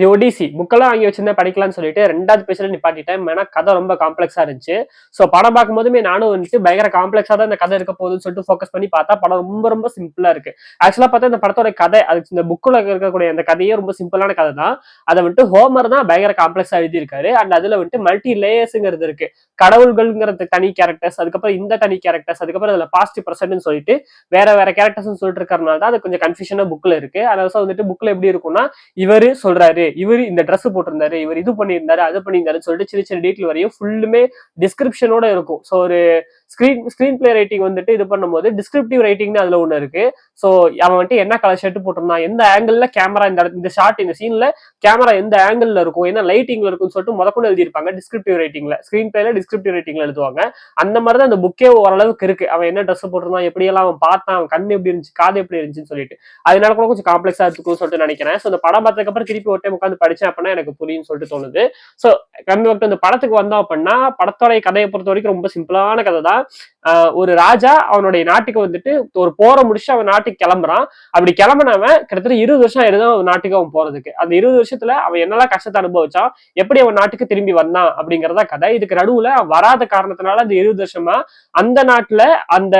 இது ஒடிசி புக்கெல்லாம் வாங்கி வச்சிருந்தேன் படிக்கலாம்னு சொல்லிட்டு 2வது பேஜ்ல நிப்பாட்டிட்டேன். ஏன்னா கதை ரொம்ப காம்ப்ளெக்ஸா இருந்துச்சு. ஸோ படம் பார்க்கும்போதுமே நானும் வந்துட்டு பயங்கர காம்ப்ளெக்ஸா தான் இந்த கதை இருக்க போகுதுன்னு சொல்லிட்டு ஃபோக்கஸ் பண்ணி பார்த்தா படம் ரொம்ப ரொம்ப சிம்பிளா இருக்கு. ஆக்சுவலா பார்த்தா இந்த படத்தோட கதை அது இந்த புக்குல இருக்கக்கூடிய அந்த கதையே ரொம்ப சிம்பிளான கதை தான். அதை வந்துட்டு ஹோமர் தான் பயங்கர காம்ப்ளெக்ஸா எழுதியிருக்காரு. அண்ட் அதுல வந்துட்டு மல்டி லேயர்ஸ்ங்கிறது இருக்கு. கடவுள்கள்ங்கிறது தனி கேரக்டர்ஸ், அதுக்கப்புறம் இந்த தனி கேரக்டர்ஸ், அதுக்கப்புறம் அதுல பாஸ்ட் பிரசன்ட்னு சொல்லிட்டு வேற வேற கேரக்டர்ஸ் சொல்லிட்டு இருக்கறனால தான் அது கொஞ்சம் கன்ஃபியூஷனா புக்ல இருக்கு. அதனால வந்துட்டு புக்ல எப்படி இருக்கும்னா இவரு சொல்றாரு, இவரு இந்த ட்ரெஸ் போட்டிருந்தாரு, இவர் இது பண்ணியிருந்தாரு, அது பண்ணியிருந்தாருன்னு சொல்லிட்டு சின்ன சின்ன டீட்டெயில் வரையும் ஃபுல்லுமே டிஸ்கிரிப்ஷனோட இருக்கும். ஸோ ஒரு ஸ்கிரீன் பிளே ரைட்டிங் வந்துட்டு இது பண்ணும்போது டிஸ்கிரிப்டிவ் ரைட்டிங்னு அதுல ஒண்ணு இருக்கு. ஸோ அவன் வந்துட்டு என்ன கலர் ஷர்ட் போட்டிருந்தான், எந்த ஆங்கிள் கேமரா இந்த ஷார்ட் இந்த சீன்ல கேமரா எந்த ஆங்கிள் இருக்கும், என்ன லைட்டிங்ல இருக்கும்னு சொல்லிட்டு முதற்கொண்டு எழுதியிருப்பாங்க டிஸ்கிரிப்டிவ் ரைட்டிங்ல. ஸ்கிரீன் பிளேல டிஸ்கிரிப்டிவ் ரைட்டிங்ல எழுதுவாங்க. அந்த மாதிரி தான் அந்த புக்கே ஓரளவுக்கு இருக்கு. அவன் என்ன ட்ரெஸ் போட்டிருந்தான், எப்படியெல்லாம் அவன் பார்த்தான், அவன் கண்ணு எப்படி இருந்துச்சு, காது எப்படி இருந்துச்சுன்னு சொல்லிட்டு அதனால கூட கொஞ்சம் காம்ப்ளெக்ஸா இருக்கும்னு சொல்லிட்டு நினைக்கிறேன். ஸோ இந்த படம் பார்த்ததுக்கு அப்புறம் திருப்பி ஒரு டைம் உட்காந்து படிச்சேன் அப்படின்னா எனக்கு புரியும்னு சொல்லிட்டு தோணுது. ஸோ கம்மி வக்து இந்த படத்துக்கு வந்தோம் அப்படின்னா படத்தோட கதையை பொறுத்த வரைக்கும் ரொம்ப சிம்பிளான கதை தான். ஒரு ராஜா அவனுடைய நாட்டுக்கு வந்துட்டு ஒரு போரை முடிச்சு அவன் நாட்டுக்கு கிளம்புறான். அப்படி கிளம்பினவன் கிட்டத்தட்ட 20 வருஷம் ஆயிருதான் அவன் நாட்டுக்கு அவன் போறதுக்கு. அந்த 20 வருஷத்துல அவன் என்னெல்லாம் கஷ்டத்தை அனுபவிச்சான், எப்படி அவன் நாட்டுக்கு திரும்பி வந்தான் அப்படிங்கறத கதை. இதுக்கு நடுவுல வராத காரணத்தினால அந்த 20 வருஷமா அந்த நாட்டுல அந்த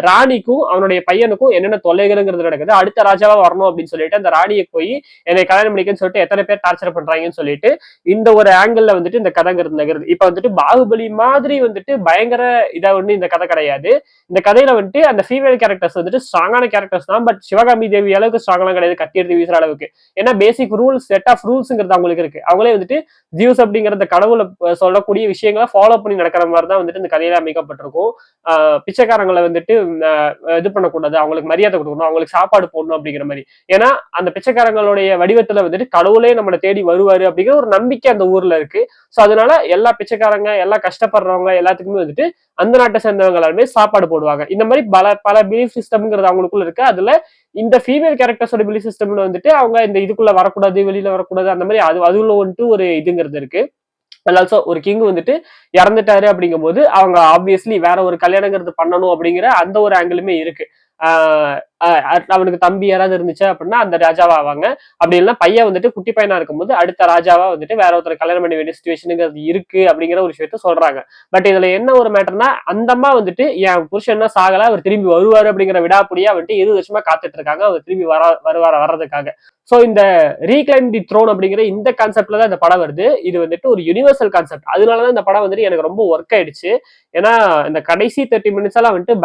ராணிக்கும் அவனுடைய பையனுக்கும் என்னென்ன தொல்லைகள்ங்கிறது நடக்குது. அடுத்த ராஜாவா வரணும் அப்படின்னு சொல்லிட்டு அந்த ராணியை போய் என்னை கல்யாணம் பண்ணிக்கன்னு சொல்லிட்டு எத்தனை பேர் டார்ச்சர் பண்றாங்கன்னு சொல்லிட்டு இந்த ஒரு ஆங்கிள் வந்துட்டு இந்த கதைங்கிறது நகருது. இப்ப வந்துட்டு பாகுபலி மாதிரி வந்துட்டு பயங்கர இதா வந்து இந்த கதை கிடையாது. இந்த கதையில வந்துட்டு அந்த ஃபீமேல் கேரக்டர்ஸ் வந்துட்டு ஸ்ட்ராங்கான கேரக்டர்ஸ் தான். பட் சிவகாமி தேவி அளவுக்கு ஸ்ட்ராங்லாம் கிடையாது கத்தி எடுத்து வீசுற அளவுக்கு. ஏன்னா பேசிக் ரூல்ஸ் செட் ஆஃப் ரூல்ஸ்ங்கிறது அவங்களுக்கு இருக்கு. அவங்களே வந்துட்டு ஜியூஸ் அப்படிங்கிற கடவுளை சொல்லக்கூடிய விஷயங்களை ஃபாலோ பண்ணி நடக்கிற மாதிரி தான் வந்துட்டு இந்த கதையில அமைக்கப்பட்டிருக்கும். பிச்சைக்காரங்களை வந்துட்டு இது பண்ணக்கூடாது, அவங்களுக்கு மரியாதை கொடுக்கணும், அவங்களுக்கு சாப்பாடு போடணும் அப்படிங்கிற மாதிரி. ஏன்னா அந்த பிச்சைக்காரங்களுடைய வடிவத்துல வந்துட்டு கடவுளே நம்மளை தேடி வருவாரு அப்படிங்கிற ஒரு நம்பிக்கை அந்த ஊர்ல இருக்கு. சோ அதனால எல்லா பிச்சைக்காரங்க எல்லா கஷ்டப்படுறவங்க எல்லாத்துக்குமே வந்துட்டு அந்த நாட்டை சேர்ந்தவங்க எல்லாருமே சாப்பாடு போடுவாங்க. இந்த மாதிரி பல பிலீஃப் சிஸ்டம்ங்கிறது அவங்களுக்குள்ள இருக்கு. அதுல இந்த ஃபீமேல் கேரக்டர்ஸோட பிலீஃப் சிஸ்டம்ல வந்துட்டு அவங்க இந்த இதுக்குள்ள வரக்கூடாது, வெளியில வரக்கூடாது, அந்த மாதிரி அதுல வந்துட்டு ஒரு இதுங்கிறது இருக்கு. ஆல்சோ ஒரு கிங் வந்துட்டு இறந்துட்டாரு அப்படிங்கும் போது அவங்க ஆப்வியஸ்லி வேற ஒரு கல்யாணங்கிறது பண்ணணும் அப்படிங்கிற அந்த ஒரு ஆங்கிளுமே இருக்கு. அவனுக்கு தம்பி யாராவது இருந்துச்சு அப்படின்னா அந்த ராஜாவா ஆவாங்க. அப்படி இல்லைன்னா பையன் வந்துட்டு குட்டி பையனா இருக்கும்போது அடுத்த ராஜாவா வந்துட்டு வேற ஒருத்தர் கல்யாணம் பண்ண வேண்டிய சுச்சுவேஷனுங்கிறது இருக்கு அப்படிங்கிற ஒரு விஷயத்த சொல்றாங்க. பட் இதுல என்ன ஒரு மேட்டர்னா அந்த அம்மா வந்துட்டு என் புருஷன் என்ன சாகல, அவர் திரும்பி வருவாரு அப்படிங்கிற விடாப்படியா வந்துட்டு 20 வருஷமா காத்துட்டு இருக்காங்க அவர் திரும்பி வர்றதுக்காக. சோ இந்த ரீக்ளைம் தி த்ரோன் அப்படிங்கிற இந்த கான்செப்ட்ல தான் இந்த படம் வருது. இது வந்துட்டு ஒரு யூனிவர்சல் கான்செப்ட். அதனாலதான் இந்த படம் வந்துட்டு எனக்கு ரொம்ப ஒர்க் ஆயிடுச்சு. ஏன்னா இந்த கடைசி 30 மினிட்ஸ் எல்லாம் வந்துட்டு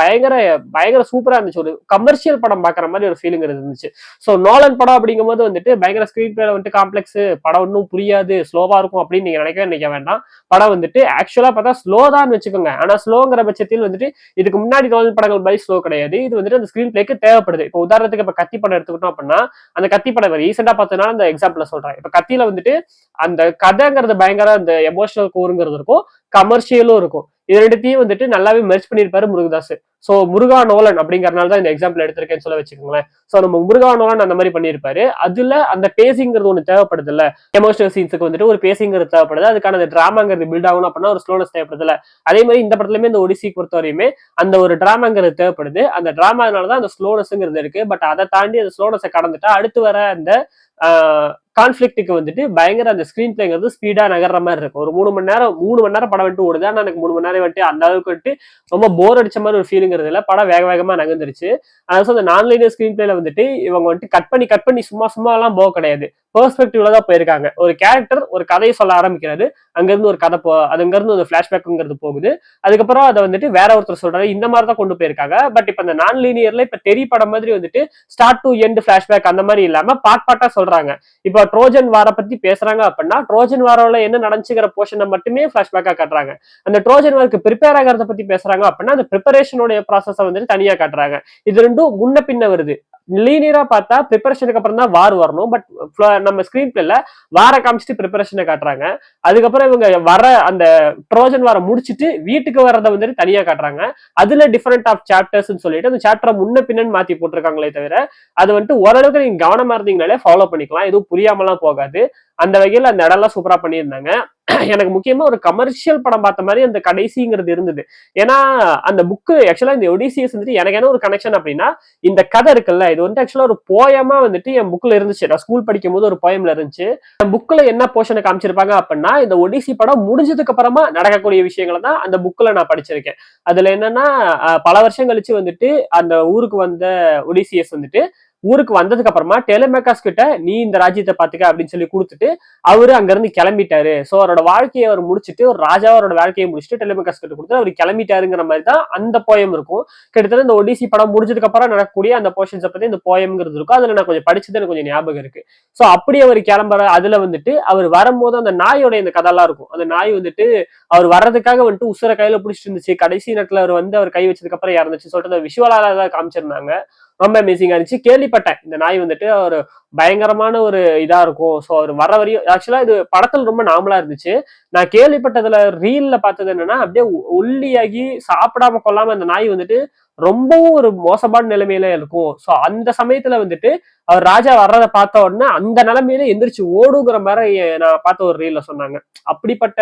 பயங்கர சூப்பரா இருந்துச்சு. ஒரு கமர்ஷியல் படம் பாக்குற மாதிரி ஒரு ஃபீலிங் இருந்துச்சு. சோ நோலன் படம் அப்படிங்கும் போது வந்துட்டு பயங்கர ஸ்கிரீன் பிளேல வந்துட்டு காம்ப்ளெக்ஸ் படம் ஒன்னும் புரியாது, ஸ்லோவா இருக்கும் அப்படின்னு நீங்க நினைக்க வேண்டாம். படம் வந்துட்டு ஆக்சுவலா பார்த்தா ஸ்லோ தான் வச்சுக்கோங்க. ஆனா ஸ்லோங்கிற பட்சத்தில் வந்துட்டு இதுக்கு முன்னாடி நோலன் படங்கள் மாதிரி ஸ்லோ கிடையாது. இது வந்துட்டு அந்த ஸ்கிரீன் பிளேக்கு தேவைப்படுது. இப்போ உதாரணத்துக்கு இப்ப கத்தி படம் எடுத்துக்கிட்டோம் அப்படின்னா அந்த கத்தி படம் ரீசெண்டா பார்த்ததுனால அந்த எக்ஸாம்பிள் சொல்றேன். இப்ப கத்தியில வந்துட்டு அந்த கதைங்கிறது பயங்கர அந்த எமோஷனல் கூறுங்கிறது இருக்கும், கமர்ஷியலும் இருக்கும். இது ரெண்டுத்தையும் வந்துட்டு நல்லாவே மெர்ஜ் பண்ணிருப்பாரு முருகதாஸ். சோ முருகா நோலன் அப்படிங்கறதுனால தான் இந்த எக்ஸாம்பிள் எடுத்திருக்கேன்னு சொல்ல வச்சுக்கோங்களேன். சோ நம்ம முருகா நோலன் அந்த மாதிரி பண்ணிருப்பாரு. அதுல அந்த பேசிங்கிறது ஒண்ணு தேவைப்படுது இல்ல, எமோஷனல் சீன்ஸுக்கு வந்துட்டு ஒரு பேசிங்கிறது தேவைப்படுது. அதுக்கான அந்த டிராமாங்கிறது பில்ட் ஆகணும் அப்படின்னா ஒரு ஸ்லோனஸ் தேவைப்படுது இல்ல. அதே மாதிரி இந்த படத்துலயுமே இந்த ஒடிசி பொறுத்த வரையுமே அந்த ஒரு டிராமாங்கிறது தேவைப்படுது. அந்த டிராமானாலதான் அந்த ஸ்லோனஸ்ங்கிறது இருக்கு. பட் அதை தாண்டி அந்த ஸ்லோனஸை கடந்துட்டா அடுத்து வர அந்த கான்ஃபிளிக்ட்டுக்கு வந்துட்டு பயங்கர அந்த ஸ்கிரீன் பிளேங்கிறது ஸ்பீடா நகர்ற மாதிரி இருக்கும். ஒரு 3 மணி நேரம் படம் வந்துட்டு ஓடுது. ஆனா எனக்கு 3 மணி நேரம் வந்துட்டு அந்த அளவுக்கு வந்துட்டு ரொம்ப போர் அடிச்ச மாதிரி ஒரு ஃபீலிங்கிறது இல்ல. படம் வேகமா நகர்ந்துருச்சு. அதாவது அந்த நான்-லீனியர் ஸ்கிரீன் பிளேல வந்துட்டு இவங்க வந்துட்டு கட் பண்ணி சும்மா எல்லாம் போக கிடையாது. பெர்ஸ்பெக்டிவ்ல தான் போயிருக்காங்க. ஒரு கேரக்டர் ஒரு கதையை சொல்ல ஆரம்பிக்கிறாரு, அங்கிருந்து ஒரு கதை அங்க இருந்து ஒரு பிளாஷ்பேக்ங்கிறது போகுது. அதுக்கப்புறம் அதை வந்துட்டு வேற ஒருத்தர் சொல்றாரு. இந்த மாதிரி தான் கொண்டு போயிருக்காங்க. பட் இப்ப இந்த நான் லீனியர்ல இப்ப தெரி படம் மாதிரி வந்துட்டு ஸ்டார்ட் டு எண்ட் பிளாஷ்பேக் அந்த மாதிரி இல்லாம பார்ட்டா சொல்றாங்க. இப்ப ட்ரோஜன் வார பத்தி பேசுறாங்க அப்படின்னா ட்ரோஜன் வாரோல என்ன நடந்துச்சுங்கிற போர்ஷனை மட்டுமே பிளாஷ்பேக்கா காட்டுறாங்க. அந்த ட்ரோஜன் வாருக்கு ப்ரிப்பேர் ஆகிறத பத்தி பேசுறாங்க அப்படின்னா அந்த ப்ரிப்பரேஷனுடைய ப்ராசஸை வந்துட்டு தனியா காட்டுறாங்க. இது ரெண்டும் முன்ன பின்ன வருது. லீனியரா பார்த்தா ப்ரிப்பரேஷனுக்கு அப்புறம் தான் வார் வரணும். பட் நம்ம ஸ்கிரீன் பிளேல வார காமிச்சிட்டு ப்ரிப்பரேஷனை காட்டுறாங்க. அதுக்கப்புறம் இவங்க வர அந்த ட்ரோஜன் வாரம் முடிச்சுட்டு வீட்டுக்கு வர்றதை வந்துட்டு தனியா காட்டுறாங்க. அதுல டிஃபரெண்ட் ஆஃப் சாப்டர்ஸ் சொல்லிட்டு அந்த சாப்டரை முன்ன பின்னன்னு மாத்தி போட்டிருக்காங்களே தவிர அது வந்துட்டு ஓரளவுக்கு நீங்க கவனமா இருந்தீங்கனாலே ஃபாலோ பண்ணிக்கலாம். எதுவும் புரியாமலாம் போகாது. அந்த வகையில அந்த இடம்லாம் சூப்பரா பண்ணியிருந்தாங்க. எனக்கு முக்கியமா ஒரு கமர்ஷியல் படம் பார்த்த மாதிரி அந்த கடைசிங்கிறது இருந்தது. ஏன்னா அந்த புக்கு ஆக்சுவலா இந்த ஒடிசியஸ் வந்துட்டு எனக்கு என்ன ஒரு கனெக்ஷன் அப்படின்னா, இந்த கதை இருக்குல்ல, இது வந்து ஆக்சுவலா ஒரு போயமா வந்துட்டு என் புக்ல இருந்துச்சு. நான் ஸ்கூல் படிக்கும் போது ஒரு போயம்ல இருந்துச்சு. புக்ல என்ன போர்ஷனை காமிச்சிருப்பாங்க அப்படின்னா, இந்த ஒடிசி படம் முடிஞ்சதுக்கு அப்புறமா நடக்கக்கூடிய விஷயங்களை தான் அந்த புக்ல நான் படிச்சிருக்கேன். அதுல என்னன்னா பல வருஷம் கழிச்சு வந்துட்டு அந்த ஊருக்கு வந்த ஒடிசியஸ் வந்துட்டு ஊருக்கு வந்ததுக்கு அப்புறமா டெலிமேக்கர்ஸ் கிட்ட நீ இந்த ராஜ்யத்தை பாத்துக்க அப்படின்னு சொல்லி கொடுத்துட்டு அவரு அங்க இருந்து கிளம்பிட்டாரு. சோ அவரோட வாழ்க்கையை அவர் முடிச்சுட்டு ஒரு ராஜாவா அவரோட வாழ்க்கையை முடிச்சுட்டு டெலிமேக்கர்ஸ் கிட்ட கொடுத்து அவர் கிளம்பிட்டாருங்கிற மாதிரி தான் அந்த போயம் இருக்கும். கிட்டத்தட்ட இந்த ஒடிசி படம் முடிஞ்சதுக்கு அப்புறம் நடக்கக்கூடிய அந்த போர்ஷன்ஸ் பத்தி இந்த போயம்ங்கிறது இருக்கும். அதுல நான் கொஞ்சம் படிச்சது எனக்கு கொஞ்சம் ஞாபகம் இருக்கு. சோ அப்படி அவர் கிளம்புற அதுல வந்துட்டு அவர் வரும்போது அந்த நாயோட இந்த கதையெல்லாம் இருக்கும். அந்த நாய் வந்துட்டு அவர் வர்றதுக்காக வந்துட்டு உசுர கையில பிடிச்சிட்டு இருந்துச்சு. கடைசி நேரத்துல அவர் வந்து அவர் கை வச்சதுக்கு அப்புறம் இறந்துச்சு சொல்லிட்டு அந்த விஷுவலாக காமிச்சிருந்தாங்க. ரொம்ப அமேசிங்கா இருந்துச்சு. கேள்விப்பட்டேன் இந்த நாய் வந்துட்டு ஒரு பயங்கரமான ஒரு இதா இருக்கும். ஸோ அவர் வர வரையும் ஆக்சுவலா இது படத்துல ரொம்ப நார்மலா இருந்துச்சு. நான் கேள்விப்பட்டதுல ரீல்ல பார்த்தது என்னன்னா அப்படியே ஒல்லியாகி சாப்பிடாம கொள்ளாம அந்த நாய் வந்துட்டு ரொம்பவும் ஒரு மோசமான நிலைமையில இருக்கும். ஸோ அந்த சமயத்துல வந்துட்டு அவர் ராஜா வர்றதை பார்த்த உடனே அந்த நிலைமையில எந்திரிச்சு ஓடுங்கிற மாதிரி நான் பார்த்த ஒரு ரீல்ல சொன்னாங்க. அப்படிப்பட்ட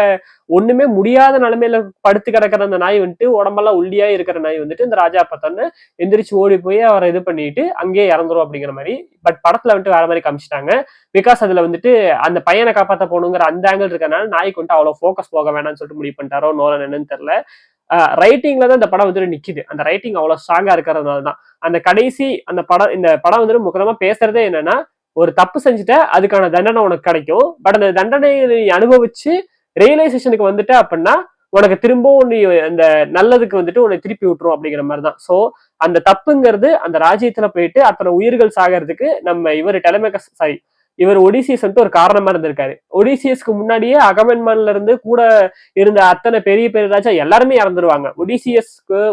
ஒண்ணுமே முடியாத நிலைமையில படுத்து கிடக்கிற அந்த நாய் வந்துட்டு உடம்பெல்லாம் ஒல்லியா இருக்கிற நாய் வந்துட்டு இந்த ராஜா பார்த்தோன்னு எந்திரிச்சு ஓடி போய் அவரை இது பண்ணிட்டு அங்கேயே இறந்துரும் அப்படிங்கிற மாதிரி. பட் படத்துல வந்துட்டு வேற மாதிரி காமிச்சிட்டாங்க. பிகாஸ் அதுல வந்துட்டு அந்த பையனை காப்பாற்ற போகணுங்கிற அந்த ஆங்கிள் இருக்கனால நாய்க்கு வந்துட்டு அவ்வளவு ஃபோக்கஸ் போக வேணாம்னு சொல்லிட்டு முடிவு பண்ணிட்டாரோ நோலன் என்னன்னு தெரியல. ரைட்டிங்ல தான் இந்த படம் வந்துட்டு நிக்குது. அந்த ரைட்டிங் அவ்வளவு ஸ்ட்ராங்கா இருக்கிறதுனால தான் அந்த கடைசி அந்த படம் இந்த படம் வந்துட்டு முக்கியமா பேசுறதே என்னன்னா ஒரு தப்பு செஞ்சுட்ட அதுக்கான தண்டனை உனக்கு கிடைக்கும். பட் அந்த தண்டனையை நீ அனுபவிச்சு ரியலைசேஷனுக்கு வந்துட்ட அப்படின்னா உனக்கு திரும்பவும் நீ அந்த நல்லதுக்கு வந்துட்டு உன்னை திருப்பி விட்டுரும் அப்படிங்கிற மாதிரிதான். சோ அந்த தப்புங்கிறது அந்த ராஜ்யத்துல போயிட்டு அத்தனை உயிர்கள் சாகிறதுக்கு நம்ம இவர் டெலமேக்கஸ் சாரி இவர் ஒடிசியஸ் வந்துட்டு ஒரு காரணமா இருந்திருக்காரு. ஒடிசியஸ்க்கு முன்னாடியே அகமென்மான்ல இருந்து கூட இருந்த அத்தனை பெரிய பெரிய ராஜா எல்லாருமே இறந்துருவாங்க.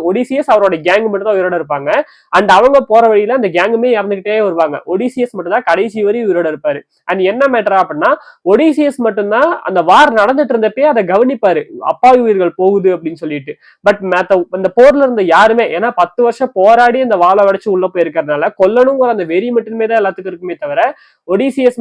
ஒடிசியஸ் அவரோட கேங் மட்டும் தான் உயிரோட இருப்பாங்க. அண்ட் அவங்க போற வழியில அந்த கேங்குமே இறந்துகிட்டே வருவாங்க. ஒடிசியஸ் மட்டும் தான் கடைசி வரையும் உயிரோட இருப்பாரு. அண்ட் என்ன மேட்டரா அப்படின்னா ஒடிசியஸ் மட்டும்தான் அந்த வார் நடந்துட்டு இருந்தப்பே அதை கவனிப்பாரு, அப்பாவி உயிர்கள் போகுது அப்படின்னு சொல்லிட்டு. பட் அந்த போர்ல இருந்த யாருமே ஏன்னா 10 வருஷம் போராடி அந்த வாழை வடைச்சு உள்ள போயிருக்கிறதுனால கொல்லணுங்கிற அந்த வெறி மட்டுமே தான் எல்லாத்துக்கும் இருக்குமே தவிர ஒடிசியஸ்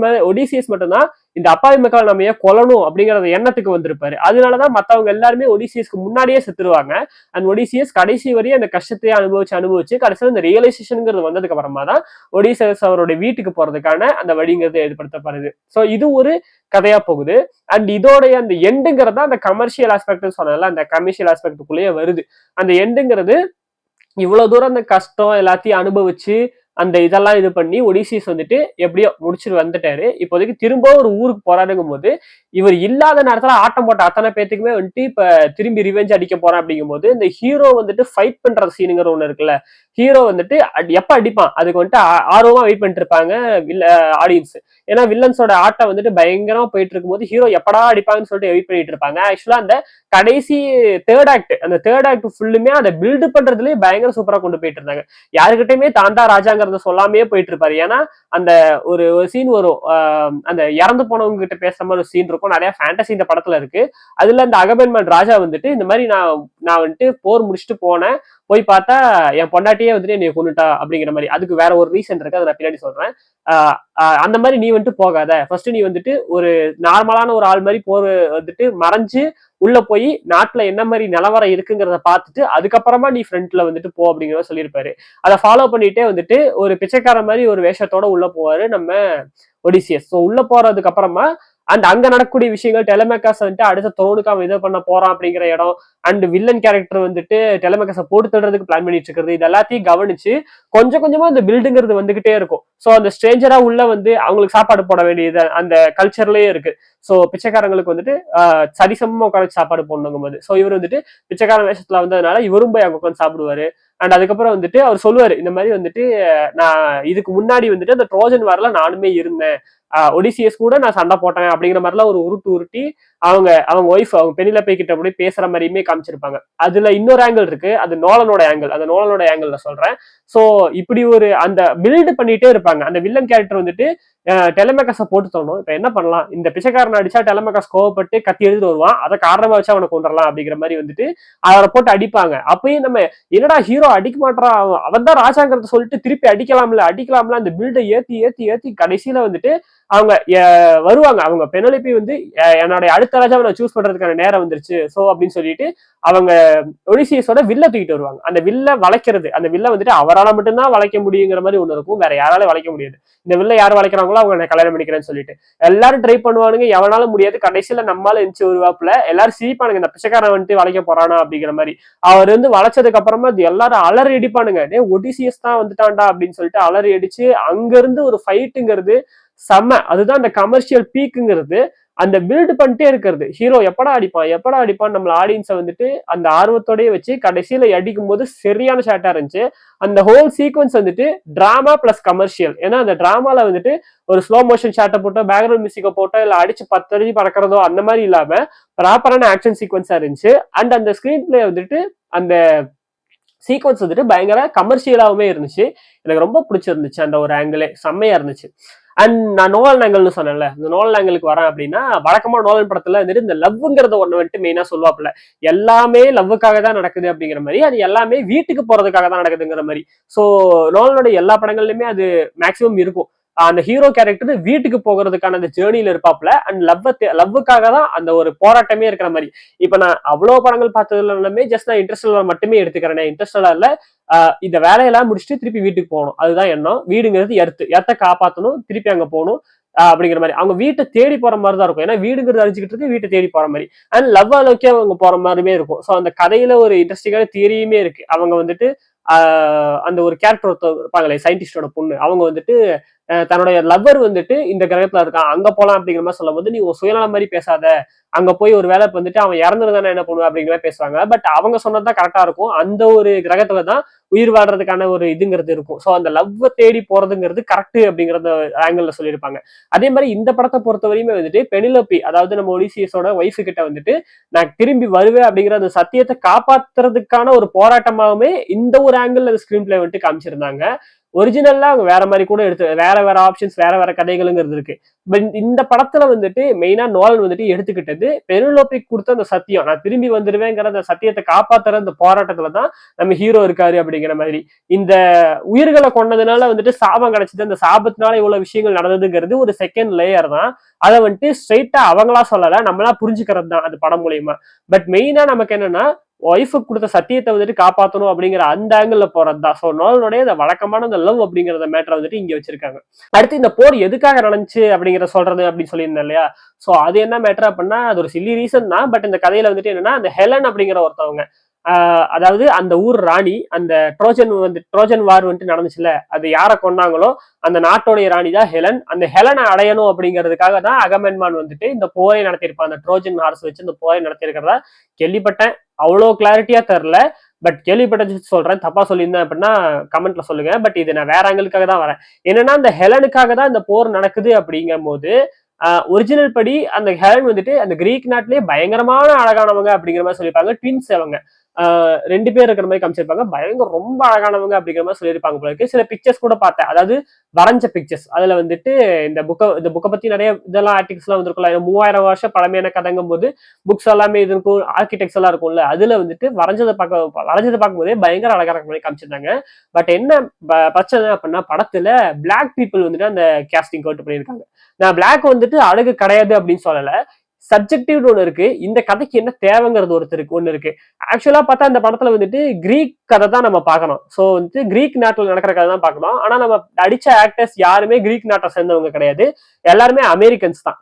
மட்டும்தான் இந்த அப்பாவி மக்கள் நம்ம ஏன் கொல்லணும் அப்படிங்கிற எண்ணத்துக்கு வந்திருப்பாரு. அதனாலதான் மத்தவங்க எல்லாருமே ஒடிசியஸ்க்கு முன்னாடியே செத்துருவாங்க. அண்ட் ஒடிசியஸ் கடைசி வரையும் அந்த கஷ்டத்தையே அனுபவிச்சு கடைசியில் இந்த ரியலைசேஷன் வந்ததுக்கு அப்புறமா தான் ஒடிசியஸ் அவருடைய வீட்டுக்கு போறதுக்கான அந்த வழிங்கிறது ஏற்படுத்தப்படுது. சோ இது ஒரு கதையா போகுது. அண்ட் இதோடைய அந்த எண்டுங்கிறது அந்த கமர்ஷியல் ஆஸ்பெக்ட் சொன்னால அந்த கமர்ஷியல் ஆஸ்பெக்டுக்குள்ளேயே வருது. அந்த எண்டுங்கிறது இவ்வளவு தூரம் அந்த கஷ்டம் எல்லாத்தையும் அனுபவிச்சு அந்த இதெல்லாம் இது பண்ணி ஒடிசியஸ் வந்துட்டு எப்படியோ முடிச்சுட்டு வந்துட்டாரு. இப்போதைக்கு திரும்ப ஒரு ஊருக்கு போறாருங்கும் போது இவர் இல்லாத நேரத்துல ஆட்டம் போட்ட அத்தனை பேத்துக்குமே வந்துட்டு இப்ப திரும்பி ரிவெஞ்ச் அடிக்க போறான் அப்படிங்கும் போது இந்த ஹீரோ வந்துட்டு ஃபைட் பண்ற சீனுங்கிற ஒண்ணு இருக்குல்ல, ஹீரோ வந்துட்டு எப்ப அடிப்பான் அதுக்கு வந்துட்டு ஆர்வமா வெயிட் பண்ணிட்டு இருப்பாங்க ஆடியன்ஸ். ஏன்னா வில்லன்ஸோட ஆட்டம் வந்துட்டு பயங்கரமா போயிட்டு இருக்கும் போது ஹீரோ எப்படா அடிப்பாங்கன்னு சொல்லிட்டு வெயிட் பண்ணிட்டு இருப்பாங்க. ஆக்சுவலா அந்த கடைசி தேர்ட் ஆக்ட் ஃபுல்லுமே அந்த பில்டு பண்றதுலயே பயங்கர சூப்பரா கொண்டு போயிட்டு இருந்தாங்க. யாருக்கிட்டயுமே தாண்டா ராஜாங்கிறத சொல்லாமே போயிட்டு இருப்பாரு. ஏன்னா அந்த ஒரு சீன் வரும், அந்த இறந்து போனவங்க கிட்ட பேசுற மாதிரி ஒரு சீன் இருக்கும். நிறைய ஃபேண்டசி இந்த படத்துல இருக்கு. அதுல அந்த அகமென்மான் ராஜா வந்துட்டு இந்த மாதிரி நான் வந்துட்டு போர் முடிச்சுட்டு போனேன், போய் பார்த்தா என் பொண்டாட்டியே வந்துட்டு என்னை கொண்டுட்டா அப்படிங்கிற மாதிரி. அதுக்கு வேற ஒரு ரீசன் இருக்கு, அதை நான் பின்னாடி சொல்றேன். அந்த மாதிரி நீ வந்துட்டு போகாத, ஃபர்ஸ்ட் நீ வந்துட்டு ஒரு நார்மலான ஒரு ஆள் மாதிரி போர் வந்துட்டு மறைஞ்சு உள்ள போய் நாட்டுல என்ன மாதிரி நிலவரம் இருக்குங்கிறத பார்த்துட்டு அதுக்கப்புறமா நீ ஃப்ரண்ட்ல வந்துட்டு போ அப்படிங்கிறத சொல்லியிருப்பாரு. அதை ஃபாலோ பண்ணிட்டே வந்துட்டு ஒரு பிச்சைக்கார மாதிரி ஒரு வேஷத்தோட உள்ள போவாரு நம்ம ஒடிசியஸ். ஸோ உள்ள போறதுக்கு அப்புறமா அங்க நடக்கக்கூடிய விஷயங்கள் டெலமேக்காஸ் வந்துட்டு அடுத்த தோணுக்கு அவன் இது பண்ண போறான் அப்படிங்கிற இடம், அண்ட் வில்லன் கேரக்டர் வந்துட்டு டெலமேக்காஸை போட்டு தள்ளுறதுக்கு பிளான் பண்ணிட்டு இருக்கிறது, இது எல்லாத்தையும் கவனிச்சு கொஞ்சம் கொஞ்சமா அந்த பில்டுங்கிறது வந்துகிட்டே இருக்கும். ஸோ அந்த ஸ்ட்ரேஞ்சரா உள்ள வந்து அவங்களுக்கு சாப்பாடு போட வேண்டியது அந்த கல்ச்சர்லயே இருக்கு. ஸோ பிச்சைக்காரங்களுக்கு வந்துட்டு சரிசமமா உட்காந்து சாப்பாடு போடணுங்கும் போது ஸோ இவர் வந்துட்டு பிச்சைக்கார வேஷத்துல வந்ததுனால இவரும் போய் அங்க உட்காந்து சாப்பிடுவாரு. அண்ட் அதுக்கப்புறம் வந்துட்டு அவர் சொல்லுவாரு இந்த மாதிரி வந்துட்டு நான் இதுக்கு முன்னாடி வந்துட்டு அந்த ட்ரோஜன் வார்ல நானுமே இருந்தேன், ஒடிசியஸ் கூட நான் சண்டை போட்டேன் அப்படிங்கிற மாதிரிலாம் ஒரு உருட்டி அவங்க ஒய்ஃப் அவங்க பெண்ணிலப்பை கிட்ட போய் பேசுற மாதிரியுமே காமிச்சிருப்பாங்க. அதுல இன்னொரு ஆங்கிள் இருக்கு, அது நோலனோட ஆங்கிள், அந்த நோலனோட ஆங்கிள் சொல்றேன். சோ இப்படி ஒரு அந்த பில்டு பண்ணிட்டே இருப்பாங்க. அந்த வில்லன் கேரக்டர் வந்துட்டு டெலமேக்கஸை போட்டு தோணும், இப்ப என்ன பண்ணலாம், இந்த பிச்சைக்காரன் அடிச்சா டெலமேக்கஸ் கோவப்பட்டு கத்தி எழுதி வருவான், அதை காரணமா வச்சு அவனை கொண்டுடலாம் அப்படிங்கிற மாதிரி வந்துட்டு அவரை போட்டு அடிப்பாங்க. அப்பயும் நம்ம என்னடா ஹீரோ அடிக்க மாட்டான், அவன் தான் ராஜாங்கிறத சொல்லிட்டு திருப்பி அடிக்கலாம்ல அந்த பில்டை ஏத்தி ஏத்தி ஏத்தி கடைசியில வந்துட்டு அவங்க வருவாங்க. அவங்க பெனோலிபி வந்து என்னோட அடுத்த ராஜாவை நான் சூஸ் பண்றதுக்கான நேரம் வந்துருச்சு சோ அப்படின்னு சொல்லிட்டு அவங்க ஒடிசியஸோட வில்ல தூக்கிட்டு வருவாங்க. அந்த வில்ல வளைக்கிறது, அந்த வில்ல வந்துட்டு அவரால் மட்டும்தான் வளைக்க முடியுங்கிற மாதிரி ஒண்ணு இருக்கும், வேற யாராலும் வளைக்க முடியாது. இந்த வில்ல யார் வளைக்கிறாங்களோ அவங்க கல்யாணம் பண்ணிக்கிறேன்னு சொல்லிட்டு எல்லாரும் ட்ரை பண்ணுவானுங்க, எவனாலும் முடியாது. கடைசியில நம்மால இருந்துச்சு வருவாப்புல, எல்லாரும் சிரிப்பானுங்க, இந்த பிச்சைக்காரன் வந்துட்டு வளைக்க போறானா அப்படிங்கிற மாதிரி. அவர் வந்து வளைச்சதுக்கு அப்புறமா எல்லாரும் அலறி அடிப்பானுங்க, டே ஒடிசியஸ் தான் வந்துட்டான்டா அப்படின்னு சொல்லிட்டு அலறி அடிச்சு அங்க இருந்து ஒரு ஃபைட்டுங்கிறது செம்ம. அதுதான் அந்த கமர்ஷியல் பீக்குங்கிறது. அந்த பில்ட் பண்ணிட்டே இருக்கிறது, ஹீரோ எப்படா அடிப்பான் எப்படா அடிப்பான் நம்மள ஆடியன்ஸை வந்துட்டு அந்த ஆர்வத்தோடய வச்சு கடைசியில அடிக்கும் போது சரியான ஷாட்டா இருந்துச்சு. அந்த ஹோல் சீக்வன்ஸ் வந்துட்டு டிராமா பிளஸ் கமர்ஷியல். ஏன்னா அந்த டிராமால வந்துட்டு ஒரு ஸ்லோ மோஷன் ஷாட்டை போட்டோ பேக்ரவுண்ட் மியூசிக்கை போட்டோ இல்ல அடிச்சு 10 அடி பறக்கிறதோ அந்த மாதிரி இல்லாம ப்ராப்பரான ஆக்ஷன் சீக்வன்ஸா இருந்துச்சு. அண்ட் அந்த ஸ்கிரீன் பிளே வந்துட்டு அந்த சீக்வன்ஸ் வந்துட்டு பயங்கர கமர்ஷியலாவுமே இருந்துச்சு. எனக்கு ரொம்ப பிடிச்சிருந்துச்சு அந்த ஒரு ஆங்கிளே, செம்மையா இருந்துச்சு. அண்ட் நான் நோலன் ஆங்கிள்னு சொன்னேன்ல, இந்த நோலன் ஆங்கிளுக்கு வரேன் அப்படின்னா வழக்கமா நோலன் படத்துல வந்துட்டு இந்த லவ்ங்கிறத ஒண்ணு வந்துட்டு மெயினா சொல்லுவாப்புல, எல்லாமே லவ்வுக்காக தான் நடக்குது அப்படிங்கிற மாதிரி, அது எல்லாமே வீட்டுக்கு போறதுக்காக தான் நடக்குதுங்கிற மாதிரி. ஸோ நோலனோட எல்லா படங்கள்லயுமே அது மேக்சிமம் இருக்கும். அந்த ஹீரோ கேரக்டர் வீட்டுக்கு போகிறதுக்கான அந்த ஜேர்னில இருப்பாப்ல, அண்ட் லவ்வுக்காக தான் அந்த ஒரு போராட்டமே இருக்கிற மாதிரி. இப்ப நான் அவ்வளவு படங்கள் பார்த்ததுல ஜஸ்ட் நான் இன்ட்ரெஸ்டெல்லார் மட்டுமே எடுத்துக்கிறேன். இன்ட்ரெஸ்டெல்லார்ல இந்த வேலையெல்லாம் முடிச்சுட்டு திருப்பி வீட்டுக்கு போகணும், அதுதான் எண்ணம். வீடுங்கிறது எர்த்த காப்பாற்றணும், திருப்பி அங்க போகணும் அப்படிங்கிற மாதிரி. அவங்க வீட்டை தேடி போற மாதிரி தான் இருக்கும், ஏன்னா வீடுங்கிறது அழிச்சுக்கிட்டு இருக்கு, வீட்டை தேடி போற மாதிரி. அண்ட் லவ் அளவுக்கே அவங்க போற மாதிரிமே இருக்கும். ஸோ அந்த கதையில ஒரு இன்ட்ரெஸ்டிங்கான தியரியுமே இருக்கு. அவங்க வந்துட்டு அந்த ஒரு கேரக்டர் இருப்பாங்களே சயின்டிஸ்டோட பொண்ணு, அவங்க வந்துட்டு தன்னுடைய லவ்வர் வந்துட்டு இந்த கிரகத்துல இருக்கான், அங்க போலாம் அப்படிங்கிற மாதிரி சொல்லும் போது, நீ சுயநலம் மாதிரி பேசாத, அங்க போய் ஒரு வேலை வந்துட்டு அவன் இறந்துருந்தானே என்ன பண்ணுவா அப்படிங்கிற பேசுவாங்க. பட் அவங்க சொன்னதுதான் கரெக்டா இருக்கும், அந்த ஒரு கிரகத்துலதான் உயிர் வாழ்றதுக்கான ஒரு இதுங்கிறது இருக்கும். ஸோ அந்த லவ்வை தேடி போறதுங்கிறது கரெக்ட் அப்படிங்கறத ஆங்கிள் சொல்லியிருப்பாங்க. அதே மாதிரி இந்த படத்தை பொறுத்த வரையுமே வந்துட்டு பெனிலோபி, அதாவது நம்ம ஒடிசியஸோட ஒய்ஃபு கிட்ட வந்துட்டு நான் திரும்பி வருவேன் அப்படிங்கிற அந்த சத்தியத்தை காப்பாத்துறதுக்கான ஒரு போராட்டமாகவே இந்த ஒரு ஆங்கிள் ஸ்கிரீன் பிளே வந்துட்டு காமிச்சிருந்தாங்க. ஒரிஜினல்லா அவங்க வேற மாதிரி கூட எடுத்து வேற வேற ஆப்ஷன்ஸ் வேற வேற கதைகளுங்கிறது இருக்கு. பட் இந்த படத்துல வந்துட்டு மெயினா நோலன் வந்துட்டு எடுத்துக்கிட்டது பெனிலோபிக்கு கொடுத்த அந்த சத்தியம், நான் திரும்பி வந்துருவேங்கிற அந்த சத்தியத்தை காப்பாத்துற அந்த போராட்டத்துலதான் நம்ம ஹீரோ இருக்காரு அப்படிங்கிற மாதிரி. இந்த உயிர்களை கொண்டதுனால வந்துட்டு சாபம் கிடைச்சது, அந்த சாபத்தினால இவ்வளவு விஷயங்கள் நடந்ததுங்கிறது ஒரு செகண்ட் லேயர் தான். அதை வந்துட்டு ஸ்ட்ரெயிட்டா அவங்களா சொல்லல, நம்மளா புரிஞ்சுக்கிறது தான் அது படம் மூலியமா. பட் மெயினா நமக்கு என்னன்னா ஒய்ஃபுக்கு கொடுத்த சத்தியத்தை வந்துட்டு காப்பாற்றணும் அப்படிங்கிற அந்த ஆங்கிள் போறதுதான். ஸோ நோலனுடைய அந்த வழக்கமான அந்த லவ் அப்படிங்கிற மேட்டரை வந்துட்டு இங்க வச்சிருக்காங்க. அடுத்து இந்த போர் எதுக்காக நடந்துச்சு அப்படிங்கிற சொல்றது அப்படின்னு சொல்லியிருந்தேன் இல்லையா. ஸோ அது என்ன மேட்டர் அப்படின்னா அது ஒரு சில்லி ரீசன் தான். பட் இந்த கதையில வந்துட்டு என்னன்னா அந்த ஹெலன் அப்படிங்கிற ஒருத்தவங்க, அதாவது அந்த ஊர் ராணி, அந்த ட்ரோஜன் வார் வந்துட்டு நடந்துச்சுல, அது யாரை கொண்டாங்களோ அந்த நாட்டோடைய ராணி தான் ஹெலன். அந்த ஹெலனை அடையணும் அப்படிங்கிறதுக்காக தான் அகமென்மான் வந்துட்டு இந்த போரை நடத்தியிருப்பான், அந்த ட்ரோஜன் ஹார்ஸ் வச்சு இந்த போரை நடத்தியிருக்கிறதா கேள்விப்பட்டேன். அவ்வளோ கிளாரிட்டியா தெரில, பட் கேள்விப்பட்டது சொல்றேன், தப்பா சொல்லியிருந்தேன் அப்படின்னா கமெண்ட்ல சொல்லுங்க. பட் இது நான் வேற ஆங்கிளுக்காக தான் வரேன். என்னன்னா அந்த ஹெலனுக்காக தான் இந்த போர் நடக்குது அப்படிங்கும் போது ஒரிஜினல் படி அந்த ஹெலன் வந்துட்டு அந்த கிரீக் நாட்டிலேயே பயங்கரமான அழகானவங்க அப்படிங்கிற மாதிரி சொல்லியிருப்பாங்க. ட்வின்ஸ் அவங்க 2 பேர் இருக்கிற மாதிரி காமிச்சிருப்பாங்க, பயங்கர ரொம்ப அழகானவங்க அப்படிங்கிற மாதிரி சொல்லியிருப்பாங்க போல இருக்கு. சில பிக்சர்ஸ் கூட பார்த்தேன், அதாவது வரைஞ்ச பிக்சர்ஸ். அதுல வந்துட்டு இந்த புக்கை பத்தி நிறைய இதெல்லாம் ஆர்டிகல்ஸ் எல்லாம் வந்துருக்கும்ல, 3000 வருஷம் பழமையான கதைங்கும் போது புக்ஸ் எல்லாமே இது இருக்கும், ஆர்கிடெக்ட்ஸ் எல்லாம் இருக்கும்ல, அதுல வந்துட்டு வரைஞ்சதை பார்க்கும்போதே பயங்கர அழகா இருக்க மாதிரி காமிச்சிருந்தாங்க. பட் என்ன பிரச்சனை அப்படின்னா படத்துல பிளாக் பீப்புள் வந்துட்டு அந்த கேஸ்டிங் கவுட் பண்ணியிருக்காங்க. நான் பிளாக் வந்துட்டு அழகு கிடையாது அப்படின்னு சொல்லல, சப்ஜெக்டிவ் ஒண்ணு இருக்கு, இந்த கதைக்கு என்ன தேவைங்கிறது ஒண்ணு இருக்கு. ஆக்சுவலா பார்த்தா இந்த படத்துல வந்துட்டு கிரீக் கதை தான் நம்ம பார்க்கணும். சோ வந்துட்டு கிரீக் நாட்டுல நடக்கிற கதை தான் பார்க்கணும். ஆனா நம்ம அடிச்ச ஆக்டர்ஸ் யாருமே கிரீக் நாட்டை சேர்ந்தவங்க கிடையாது, எல்லாருமே அமெரிக்கன்ஸ் தான்.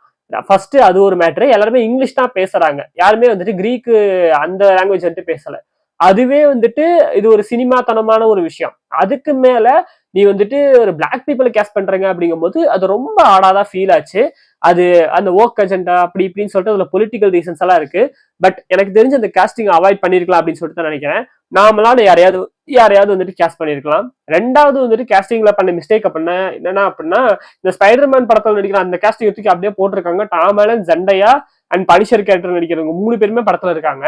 ஃபர்ஸ்ட் அது ஒரு மேட்ரு, எல்லாருமே இங்கிலீஷ் தான் பேசுறாங்க, யாருமே வந்துட்டு கிரீக் அந்த லாங்குவேஜ் வந்துட்டு பேசல. அதுவே வந்துட்டு இது ஒரு சினிமாத்தனமான ஒரு விஷயம். அதுக்கு மேல நீ வந்துட்டு ஒரு பிளாக் பீப்புளை கேஸ்ட் பண்றீங்க அப்படிங்கும் போது அது ரொம்ப ஆடாதான் ஃபீல் ஆச்சு. அது அந்த ஓக் அஜெண்டா அப்படி இப்படின்னு சொல்லிட்டு அதுல பொலிட்டிக்கல் ரீசன்ஸ் எல்லாம் இருக்கு. பட் எனக்கு தெரிஞ்ச அந்த கேஸ்டிங் அவாய்ட் பண்ணிருக்கலாம் அப்படின்னு சொல்லிட்டு நினைக்கிறேன். நாமளால யாரையாவது வந்துட்டு கேஸ்ட் பண்ணிருக்கலாம். ரெண்டாவது வந்துட்டு கேஸ்டிங்ல பண்ண மிஸ்டேக் அப்படின்னா என்னன்னா அப்படின்னா இந்த ஸ்பைடர்மேன் படத்துல நடிக்கிற அந்த கேஸ்டிங் தூக்கி அப்படியே போட்டிருக்காங்க. Tom Holland, Zendaya and Punisher character நடிக்கிறவங்க 3 பேருமே படத்துல இருக்காங்க.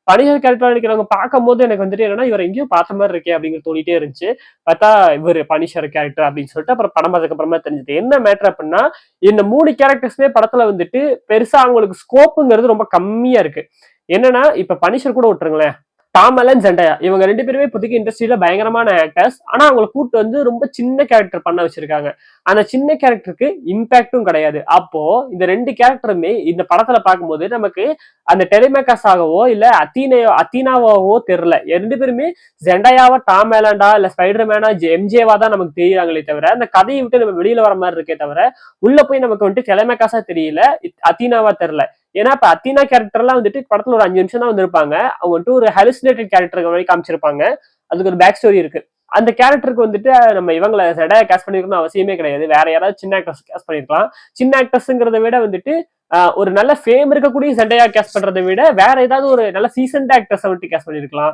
பனிஷர் கேரக்டர் நடிக்கிறவங்க பார்க்கும் போது எனக்கு வந்துட்டு என்னன்னா இவர் எங்கேயும் பார்த்த மாதிரி இருக்கே அப்படிங்கிற தோணிட்டே இருந்துச்சு. பார்த்தா இவர் பனிஷர் கேரக்டர் அப்படின்னு சொல்லிட்டு அப்புறம் படம் பார்த்ததுக்கு அப்புறமா தெரிஞ்சது. என்ன மேட்டர் அப்படின்னா இந்த 3 கேரக்டர்ஸ்மே படத்துல வந்துட்டு பெருசா அவங்களுக்கு ஸ்கோப்புங்கிறது ரொம்ப கம்மியா இருக்கு. என்னன்னா இப்ப பனிஷர் கூட விட்டுருங்களேன், டாம் அலன் ஜெண்டயா இவங்க 2 பேருமே இப்போதைக்கு இண்டஸ்ட்ரியில பயங்கரமான ஆக்டர்ஸ். ஆனா அவங்கள கூட்டு வந்து ரொம்ப சின்ன கேரக்டர் பண்ண வச்சிருக்காங்க. அந்த சின்ன கேரக்டருக்கு இம்பாக்டும் கிடையாது. அப்போ இந்த 2 கேரக்டருமே இந்த படத்துல பார்க்கும்போது நமக்கு அந்த டெலிமேக்கர்ஸாகவோ இல்ல அத்தீனாவாவோ தெரியல. 2 பேருமே ஜெண்டயாவா டாம் ஹாலண்டா இல்ல ஸ்பைடர் மேனா எம்ஜேவா தான் நமக்கு தெரியுறாங்களே தவிர அந்த கதையை விட்டு நம்ம வெளியில வர மாதிரி இருக்கே தவிர உள்ள போய் நமக்கு வந்துட்டு டெலிமேக்கர்ஸா தெரியல, அத்தீனாவா தெரியல. ஏன்னா இப்ப அத்தீனா கேரக்டர்லாம் வந்துட்டு படத்துல ஒரு 5 நிமிஷம் தான் வந்திருப்பாங்க. அவங்க வந்துட்டு ஒரு ஹெலுசினேட்டட் கேரக்டர் மாதிரி காமிச்சிருப்பாங்க. அதுக்கு ஒரு பேக் ஸ்டோரி இருக்கு. அந்த கேரக்டருக்கு வந்துட்டு நம்ம இவங்களை ஜெடாயை கேஸ்ட் பண்ணிருக்கணும் அவசியமே கிடையாது. வேற யாராவது சின்ன ஆக்டர்ஸ் கேஸ்ட் பண்ணிருக்கலாம். சின்ன ஆக்டர்ஸ்ங்கிறத விட வந்துட்டு ஒரு நல்ல ஃபேம் இருக்கக்கூடிய ஜெண்டையா கேஸ்ட் பண்றதை விட வேற ஏதாவது ஒரு நல்ல சீசன்ட் ஆக்டர்ஸ் வந்துட்டு கேஸ்ட் பண்ணிருக்கலாம்.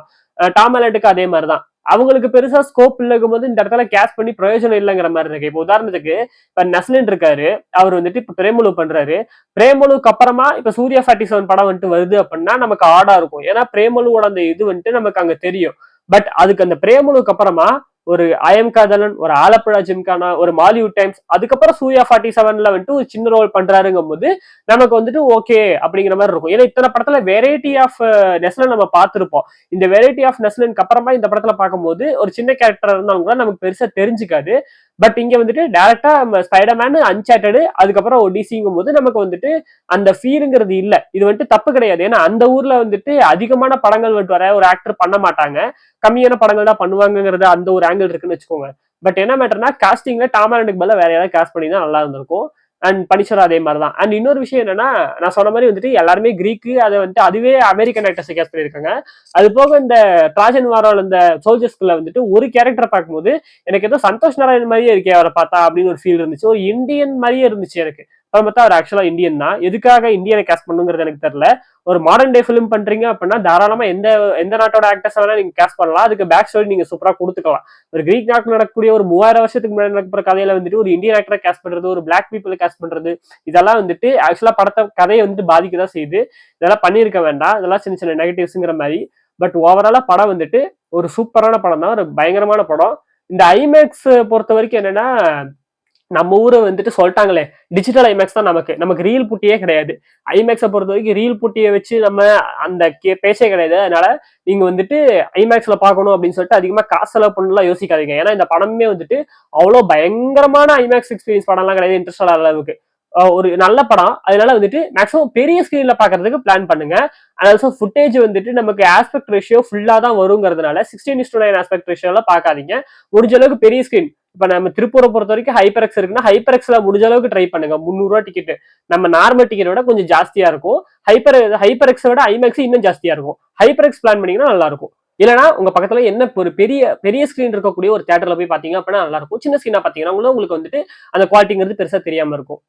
டாம் ஹாலண்டுக்கு அதே மாதிரிதான். அவங்களுக்கு பெருசா ஸ்கோப் இல்லங்கும் போது இந்த இடத்துல கேஸ்ட் பண்ணி பிரயோஜனம் இல்லைங்கிற மாதிரி இருக்கு. இப்போ உதாரணத்துக்கு இப்ப நஸ்லின் இருக்காரு, அவர் வந்துட்டு இப்ப பிரேமலு பண்றாரு. பிரேமலுக்கு அப்புறமா இப்ப சூர்யா 47 படம் வந்துட்டு வருது அப்படின்னா நமக்கு ஆடா இருக்கும். ஏன்னா பிரேமலுவோட அந்த இது வந்துட்டு நமக்கு அங்க தெரியும். பட் அதுக்கு அந்த பிரேமலுக்கு அப்புறமா ஒரு ஐஎம் காதலன், ஒரு ஆலப்புழா ஜிம்கானா, ஒரு மாலிவுட் டைம்ஸ், அதுக்கப்புறம் சூர்யா 47ல வந்துட்டு ஒரு சின்ன ரோல் பண்றாருங்கும் போது நமக்கு வந்துட்டு ஓகே அப்படிங்கிற மாதிரி இருக்கும். ஏன்னா இத்தனை படத்துல வெரைட்டி ஆஃப் நெஸ்லன் நம்ம பார்த்திருப்போம். இந்த வெரைட்டி ஆஃப் நெஸ்லனுக்கு அப்புறமா இந்த படத்துல பார்க்கும்போது ஒரு சின்ன கேரக்டர் இருந்தாலும் கூட நமக்கு பெருசா தெரிஞ்சுக்காது. பட் இங்க வந்துட்டு டைரக்டா ஸ்பைடர்மேன் அன்சார்ட்டடு அதுக்கப்புறம் டிசிங்கும் போது நமக்கு வந்துட்டு அந்த ஃபீலுங்கிறது இல்ல. இது வந்துட்டு தப்பு கிடையாது. ஏன்னா அந்த ஊர்ல வந்துட்டு அதிகமான படங்கள் வந்துட்டு வர ஒரு ஆக்டர் பண்ண மாட்டாங்க, கம்மியான படங்கள் தான் பண்ணுவாங்கிறது அந்த ஒரு ஆங்கிள் இருக்குன்னு வச்சுக்கோங்க. பட் என்ன மேட்டர்னா காஸ்டிங்ல டாம் ஹாலண்டுக்கு பதிலா வேற ஏதாவது காஸ்ட் பண்ணி தான் நல்லா இருந்திருக்கும். அண்ட் பனிஷரும் அதே மாதிரிதான். அண்ட் இன்னொரு விஷயம் என்னன்னா, நான் சொன்ன மாதிரி வந்துட்டு எல்லாருமே கிரீக்கு, அதை வந்துட்டு அதுவே அமெரிக்கன் ஆக்டர்ஸ் கேஸ்ட் பண்ணியிருக்காங்க. அது போக இந்த ட்ராஜன் வாரால் இந்த சோல்ஜர்ஸ்குள்ள வந்துட்டு ஒரு கேரக்டர் பார்க்கும்போது எனக்கு ஏதோ சந்தோஷ் நாராயண் மாதிரியே இருக்கே அவரை பார்த்தா அப்படின்னு ஒரு ஃபீல் இருந்துச்சு. ஒரு இந்தியன் மாதிரியே இருந்துச்சு எனக்கு. அப்புறம் பார்த்தா அவர் ஆக்சுவலா இந்தியன் தான். எதுக்காக இந்தியனை கேஸ்ட் பண்ணுங்கிறது எனக்கு தெரியல. ஒரு மாடர்ன் டே ஃபிலிம் பண்றீங்க அப்படின்னா தாராளமா எந்த எந்த நாட்டோட ஆக்டர்ஸ் வேணா நீங்க கேஸ்ட் பண்ணலாம். அதுக்கு பேக் ஸ்டோரி நீங்க சூப்பரா கொடுத்துக்கலாம். ஒரு கிரீக் நாட்டில் நடக்கக்கூடிய ஒரு 3000 வருஷத்துக்கு முன்னாடி நடக்கிற கதையில வந்துட்டு ஒரு இந்தியன் ஆக்டரை கேஸ்ட் பண்றது, ஒரு பிளாக் பீப்புளை கேஸ்ட் பண்றது, இதெல்லாம் வந்துட்டு ஆக்சுவலா படத்தை கதையை வந்துட்டு பாதிக்கதான் செய்யுது. இதெல்லாம் பண்ணியிருக்க வேண்டாம். இதெல்லாம் சின்ன சின்ன நெகட்டிவ்ஸ்ங்கிற மாதிரி. பட் ஓவராலா படம் வந்துட்டு ஒரு சூப்பரான படம் தான், ஒரு பயங்கரமான படம். இந்த ஐமேக்ஸ் பொறுத்த வரைக்கும் என்னன்னா, நம்ம ஊரை வந்துட்டு சொல்லிட்டாங்களே டிஜிட்டல் ஐமேக்ஸ் தான் நமக்கு நமக்கு ரீல் புட்டியே கிடையாது. ஐமேக்ஸை பொறுத்த வரைக்கும் ரீல் புட்டியை வச்சு நம்ம அந்த பேச்சே கிடையாது. அதனால நீங்க வந்துட்டு ஐமேக்ஸ்ல பார்க்கணும் அப்படின்னு சொல்லிட்டு அதிகமா காசு செலவு பண்ணலாம் யோசிக்காதீங்க. ஏன்னா இந்த படமே வந்துட்டு அவ்வளோ பயங்கரமான ஐமேக்ஸ் எக்ஸ்பீரியன்ஸ் படம்லாம் கிடையாது இன்ட்ரெஸ்ட் அளவுக்கு. ஒரு நல்ல படம். அதனால வந்துட்டு மேக்ஸிமம் பெரிய ஸ்கிரீன்ல பாக்குறதுக்கு பிளான் பண்ணுங்க. ஆல்சோ ஃபுட்டேஜ் வந்துட்டு நமக்கு ஆஸ்பெக்ட் ரேஷியோ ஃபுல்லா தான் வருங்கிறதுனால 16:9 ஆஸ்பெக்ட் ரேஷியோல பாக்காதீங்க. முடிஞ்ச அளவுக்கு பெரிய ஸ்கிரீன். இப்ப நம்ம திருப்பூரை பொறுத்த வரைக்கும் ஹைப்பர் எக்ஸ் இருக்குன்னா ஹைப்பர் எக்ஸ்ல முடிஞ்ச அளவுக்கு ட்ரை பண்ணுங்க. 300 ரூபா டிக்கெட் நம்ம நார்மல் டிக்கெட் விட கொஞ்சம் ஜாஸ்தியா இருக்கும். ஹைப்பர் எக்ஸ் விட ஐமேக்ஸ் இன்னும் ஜாஸ்தியா இருக்கும். ஹைப்பர் எக்ஸ் பிளான் பண்ணீங்கன்னா நல்லா இருக்கும். இல்லைன்னா உங்க பக்கத்துல என்ன ஒரு பெரிய பெரிய ஸ்கிரீன் இருக்கக்கூடிய ஒரு தியேட்டர்ல போய் பாத்தீங்க அப்படின்னா நல்லா இருக்கும். சின்ன ஸ்கிரீனா பாத்தீங்கன்னா உங்களுக்கு வந்துட்டு அந்த குவாலிட்டிங்கிறது பெருசா தெரியாம இருக்கும்.